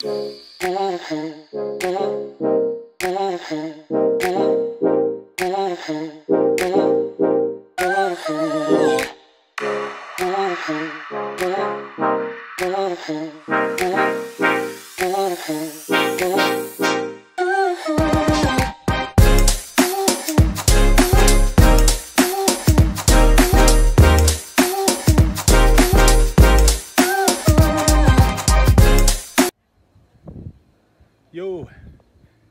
Yo,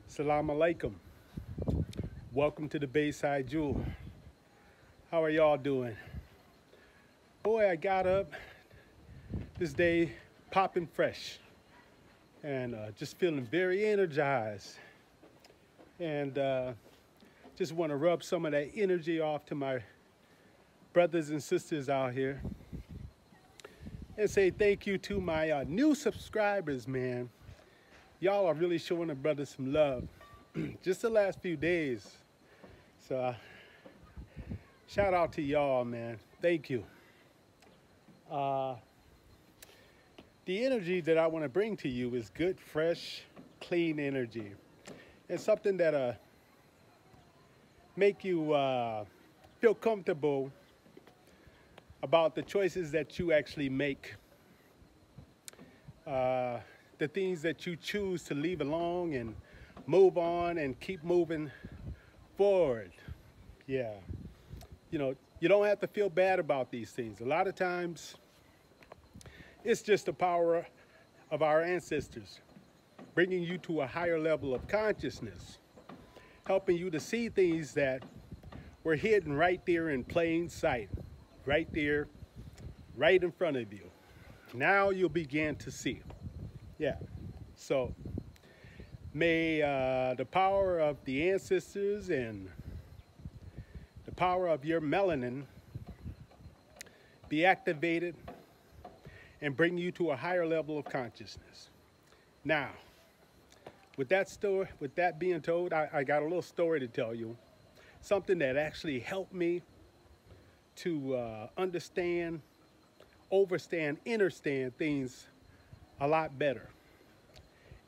salam alaikum. Welcome to the Bayside Jewel. How are y'all doing? Boy, I got up this day popping fresh and just feeling very energized, and just want to rub some of that energy off to my brothers and sisters out here and say thank you to my new subscribers, man. Y'all are really showing the brothers some love just the last few days. So shout out to y'all, man. Thank you. The energy that I want to bring to you is good, fresh, clean energy. It's something that make you feel comfortable about the choices that you actually make. The things that you choose to leave alone and move on and keep moving forward. Yeah. You know, you don't have to feel bad about these things. A lot of times, it's just the power of our ancestors bringing you to a higher level of consciousness, helping you to see things that were hidden right there in plain sight, right there, right in front of you. Now you'll begin to see. Yeah, so may the power of the ancestors and the power of your melanin be activated and bring you to a higher level of consciousness. Now, with that being told, I got a little story to tell you, something that actually helped me to understand, understand things a lot better.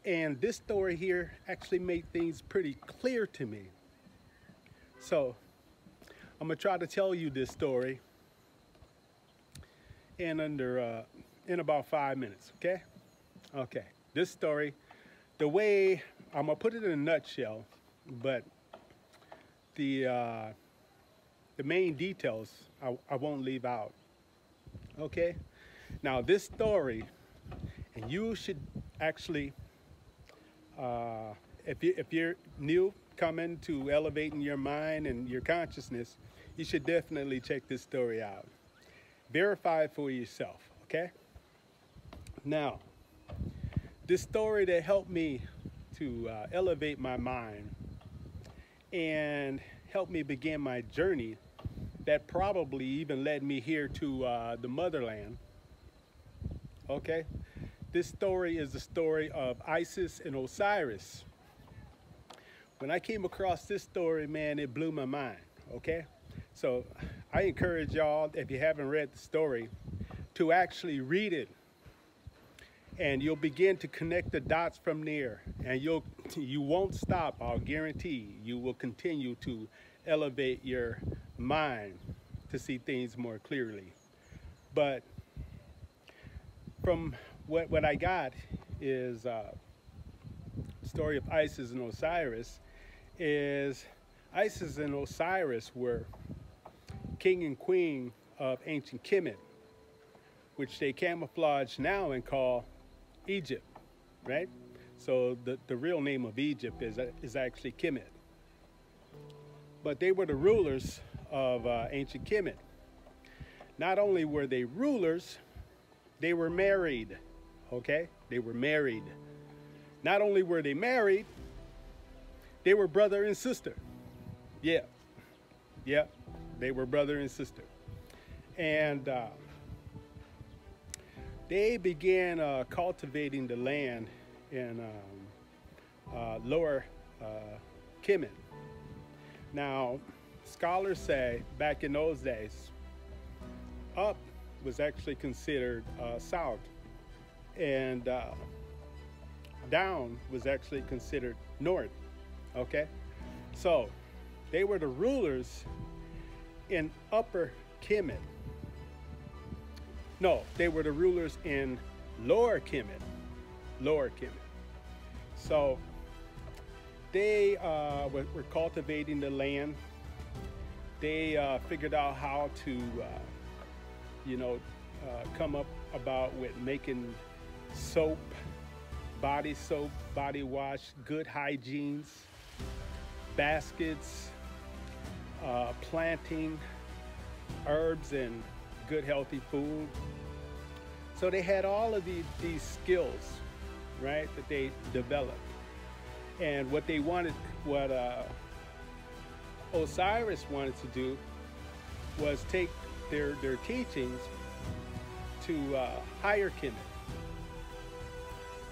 And this story here actually made things pretty clear to me. So I'm gonna try to tell you this story in about 5 minutes, okay? Okay, this story, the way, I'm gonna put it in a nutshell, but the main details I won't leave out, okay? Now this story, and you should actually, if you're new, coming to elevating your mind and your consciousness, you should definitely check this story out. Verify it for yourself, okay? Now, this story that helped me to elevate my mind and help me begin my journey that probably even led me here to the motherland, okay? This story is the story of Isis and Osiris. When I came across this story, man, it blew my mind, okay? So I encourage y'all, if you haven't read the story, to actually read it. And you'll begin to connect the dots from there. And you won't stop, I'll guarantee. You will continue to elevate your mind to see things more clearly. But from what I got is story of Isis and Osiris is Isis and Osiris were king and queen of ancient Kemet, which they camouflage now and call Egypt, right? So the real name of Egypt is actually Kemet. But they were the rulers of ancient Kemet. Not only were they rulers, they were married. Okay, they were married. Not only were they married, they were brother and sister. Yeah, they were brother and sister. And they began cultivating the land in lower Kemet. Now, scholars say back in those days, up was actually considered south. And down was actually considered north. Okay, so they were the rulers in Upper Kemet. No, they were the rulers in Lower Kemet. Lower Kemet. So they were cultivating the land. They figured out how to, come up about with making soap, body wash, good hygienes, baskets, planting herbs and good healthy food. So they had all of these skills, right, that they developed. And what they wanted, what Osiris wanted to do was take their teachings to higher Kemet.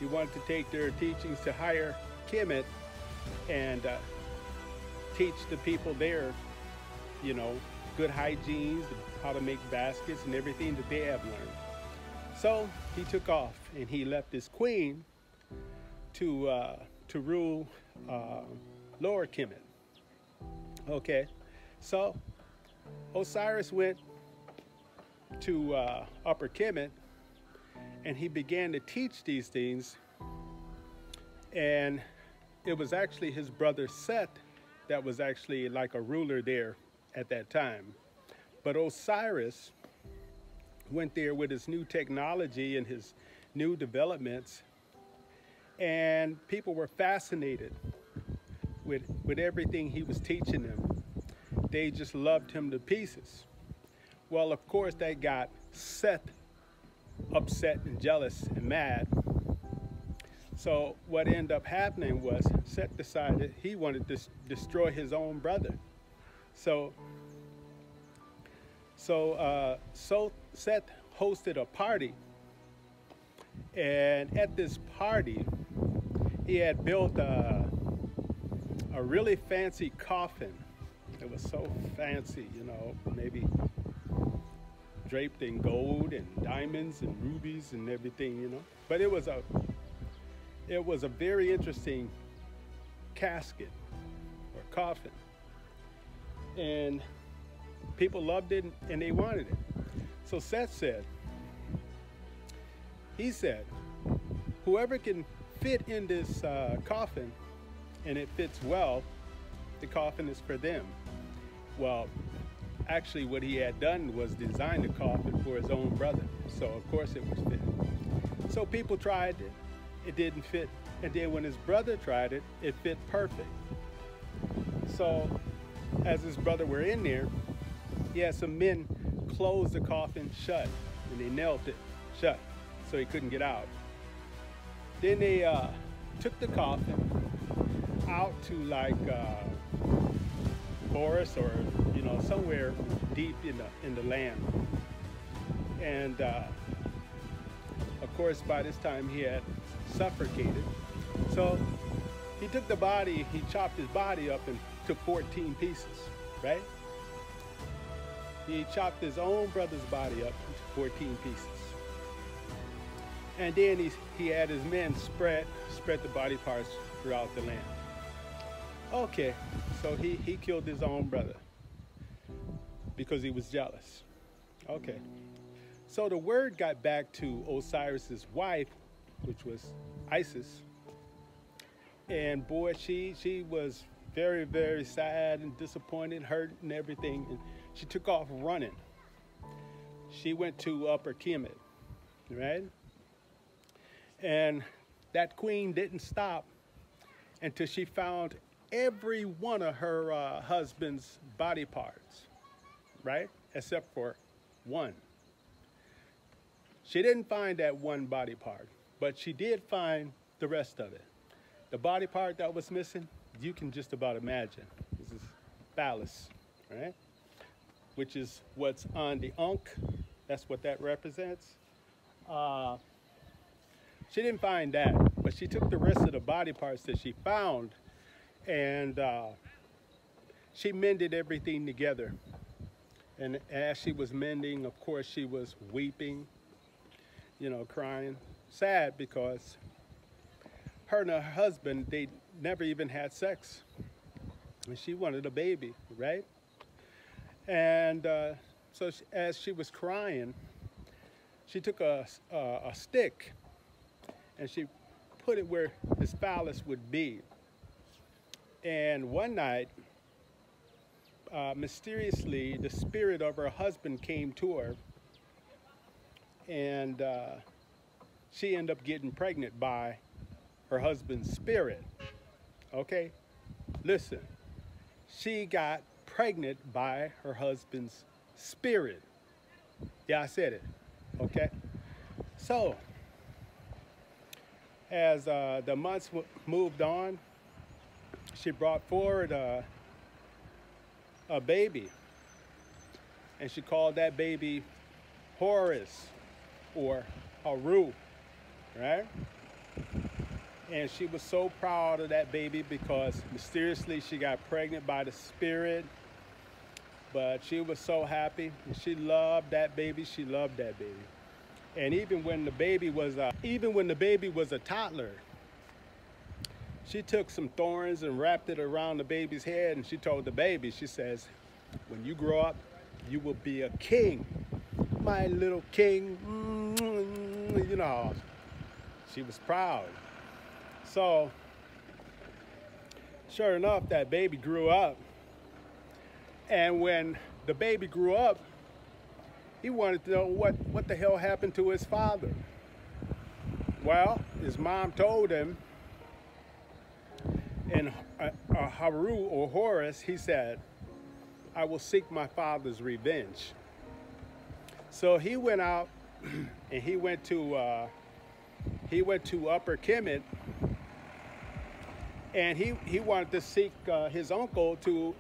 He wanted to take their teachings to higher Kemet and teach the people there, good hygiene, how to make baskets and everything that they have learned. So he took off and he left his queen to rule Lower Kemet. Okay, so Osiris went to Upper Kemet and he began to teach these things, and it was actually his brother Set that was actually like a ruler there at that time. But Osiris went there with his new technology and his new developments, and people were fascinated with everything he was teaching them. They just loved him to pieces. Well, of course, that got Seth upset and jealous and mad. So what ended up happening was Seth decided he wanted to destroy his own brother. So Seth hosted a party, and at this party, he had built a really fancy coffin. It was so fancy, maybe draped in gold and diamonds and rubies and everything, But it was a very interesting casket or coffin, and people loved it and they wanted it. So Seth said, whoever can fit in this coffin and it fits well, the coffin is for them. Well, actually what he had done was design the coffin for his own brother. So of course it was fitting. So people tried it, it didn't fit. And then when his brother tried it, it fit perfect. So as his brother were in there, he had some men close the coffin shut, and they nailed it shut so he couldn't get out. Then they took the coffin out to like forest or somewhere deep in the land, and of course by this time he had suffocated. So he took the body, he chopped his body up into 14 pieces, right? He chopped his own brother's body up into 14 pieces. And then he had his men spread the body parts throughout the land. Okay, so he killed his own brother because he was jealous. Okay, so the word got back to Osiris's wife, which was Isis. And boy, she was very, very sad and disappointed, hurt and everything. And she took off running. She went to Upper Kemet, right? And that queen didn't stop until she found every one of her husband's body parts, right? Except for one. She didn't find that one body part, but she did find the rest of it. The body part that was missing, you can just about imagine. This is phallus, right? Which is what's on the ankh. That's what that represents. She didn't find that, but she took the rest of the body parts that she found, and she mended everything together. And as she was mending, of course, she was weeping, crying, sad, because her and her husband, they never even had sex. And she wanted a baby, right? And so as she was crying, she took a stick and she put it where his phallus would be. And one night, mysteriously, the spirit of her husband came to her, and she ended up getting pregnant by her husband's spirit. Okay? Listen, she got pregnant by her husband's spirit. Yeah, I said it. Okay? So, as the months moved on, she brought forward a baby, and she called that baby Horus or Haru, right? And she was so proud of that baby because mysteriously she got pregnant by the spirit, but she was so happy, and she loved that baby. She loved that baby. And even when the baby was a toddler, she took some thorns and wrapped it around the baby's head, and she told the baby, she says, when you grow up, you will be a king, my little king. You know, she was proud. So, sure enough, that baby grew up. And when the baby grew up, he wanted to know what the hell happened to his father. Well, his mom told him, and Haru or Horus, he said, I will seek my father's revenge. So he went out and he went to Upper Kemet, and he wanted to seek his uncle to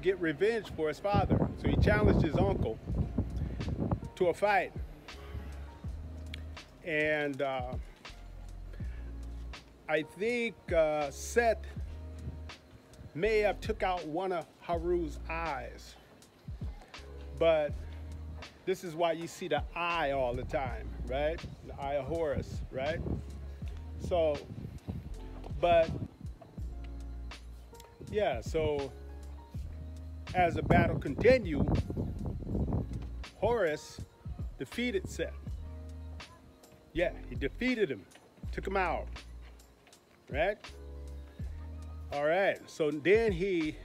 get revenge for his father. So he challenged his uncle to a fight. And I think Seth may have took out one of Haru's eyes, but this is why you see the eye all the time, right? The eye of Horus, right? So, but yeah, so as the battle continued, Horus defeated Seth. Yeah, he defeated him, took him out, right? All right, so then he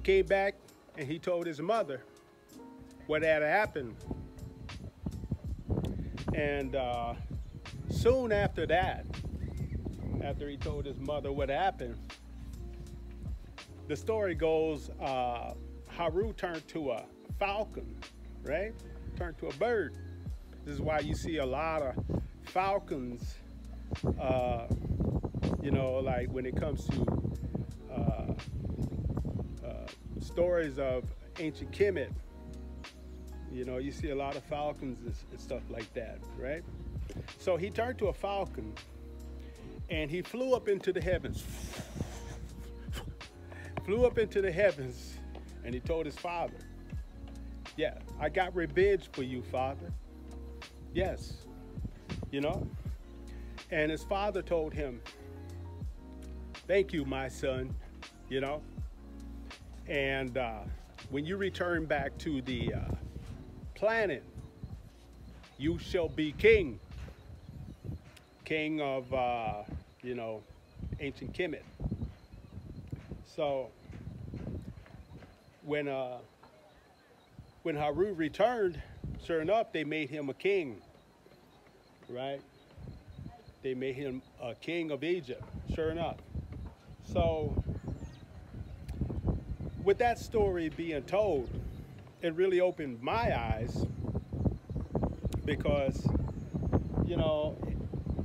came back and he told his mother what had happened. And soon after that, after he told his mother what happened, the story goes, Haru turned to a falcon, right? Turned to a bird. This is why you see a lot of falcons, you know, like when it comes to stories of ancient Kemet, you know, you see a lot of falcons and stuff like that, right? So he turned to a falcon and he flew up into the heavens. Flew up into the heavens, and he told his father, yeah, I got revenge for you, father. Yes, you know? And his father told him, thank you, my son, you know? And when you return back to the planet, you shall be king. King of, you know, ancient Kemet. So when Haru returned, sure enough, they made him a king, right? They made him a king of Egypt, sure enough. So with that story being told, it really opened my eyes because, you know,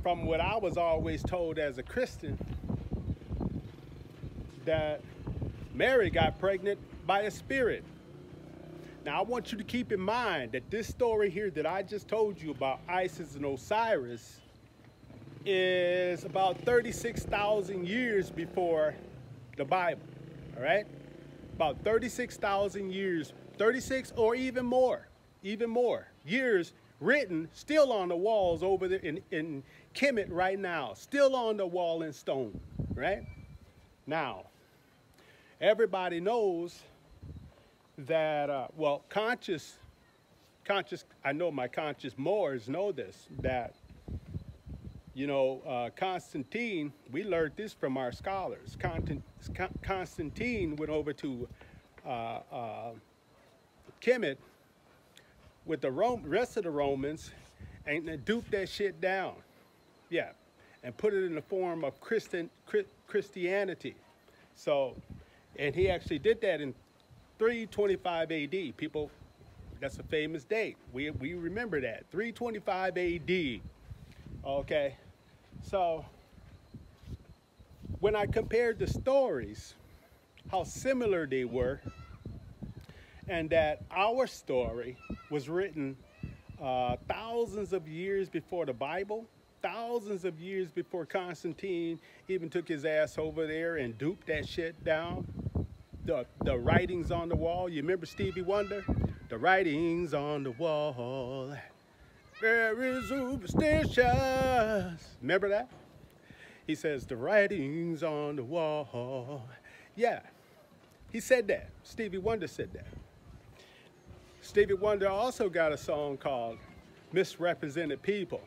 from what I was always told as a Christian, that Mary got pregnant by a spirit. Now I want you to keep in mind that this story here that I just told you about Isis and Osiris is about 36,000 years before the Bible, all right? About 36,000 years, 36 or even more years written, still on the walls over there in Kemet right now, still on the wall in stone, right? Now, everybody knows that, well, I know my conscious Moors know this, that, you know, Constantine, we learned this from our scholars. Constantine went over to Kemet with the rest of the Romans and duped that shit down. Yeah, and put it in the form of Christianity. So, and he actually did that in 325 AD. People, that's a famous date. We remember that, 325 AD. Okay, so when I compared the stories, how similar they were, and that our story was written thousands of years before the Bible, thousands of years before Constantine even took his ass over there and duped that shit down. The writings on the wall, you remember Stevie Wonder? The writings on the wall, very superstitious. Remember that? He says, the writings on the wall. Yeah, he said that. Stevie Wonder said that. Stevie Wonder also got a song called Misrepresented People.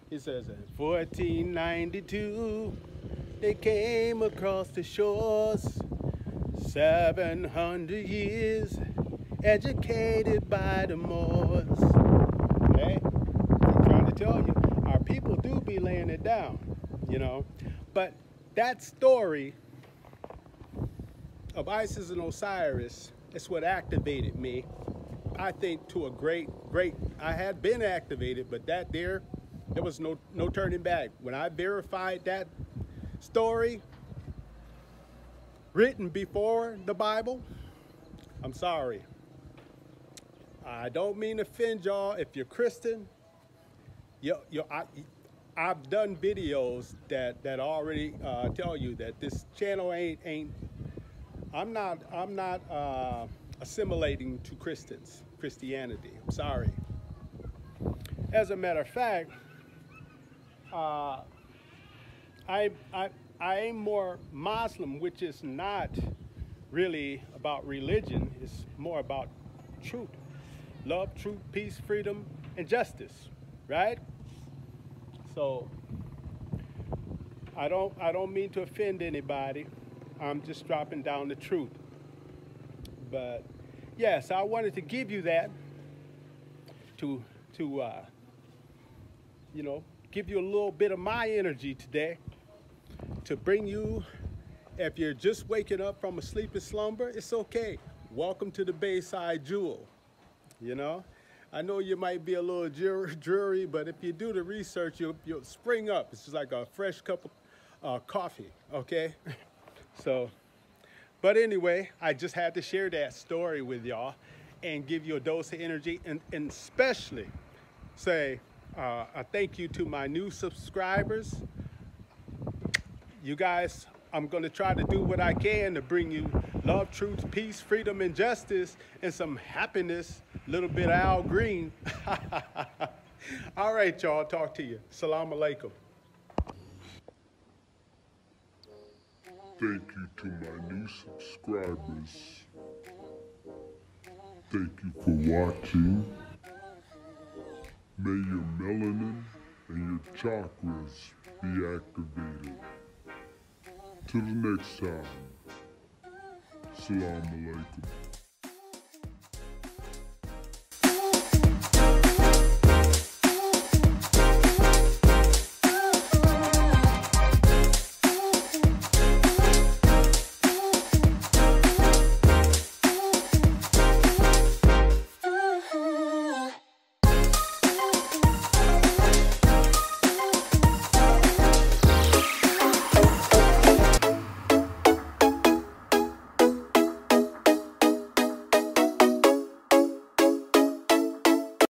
He says, in 1492, they came across the shores, 700 years, educated by the Moors. Okay? I'm trying to tell you, our people do be laying it down, you know. But that story of Isis and Osiris, it's what activated me. I think to a great, I had been activated, but there was no turning back. When I verified that story written before the Bible, I'm sorry. I don't mean to offend y'all. If you're Christian, I've done videos that already tell you that this channel ain't I'm not assimilating to Christianity. I'm sorry. As a matter of fact, I am more Muslim, which is not really about religion. It's more about truth. Love, truth, peace, freedom, and justice, right? So I don't mean to offend anybody. I'm just dropping down the truth. But yes, I wanted to give you that to you know, give you a little bit of my energy today to bring you, if you're just waking up from a sleepy slumber, it's okay. Welcome to the Bayside Jewel, you know. I know you might be a little dreary, but if you do the research, you'll spring up. It's just like a fresh cup of coffee, okay? So, but anyway, I just had to share that story with y'all and give you a dose of energy, and especially say a thank you to my new subscribers. You guys, I'm going to try to do what I can to bring you love, truth, peace, freedom, and justice, and some happiness, a little bit of Al Green. All right, y'all, talk to you. Salam alaikum. Thank you to my new subscribers. Thank you for watching. May your melanin and your chakras be activated. Till the next time. Assalamu alaikum.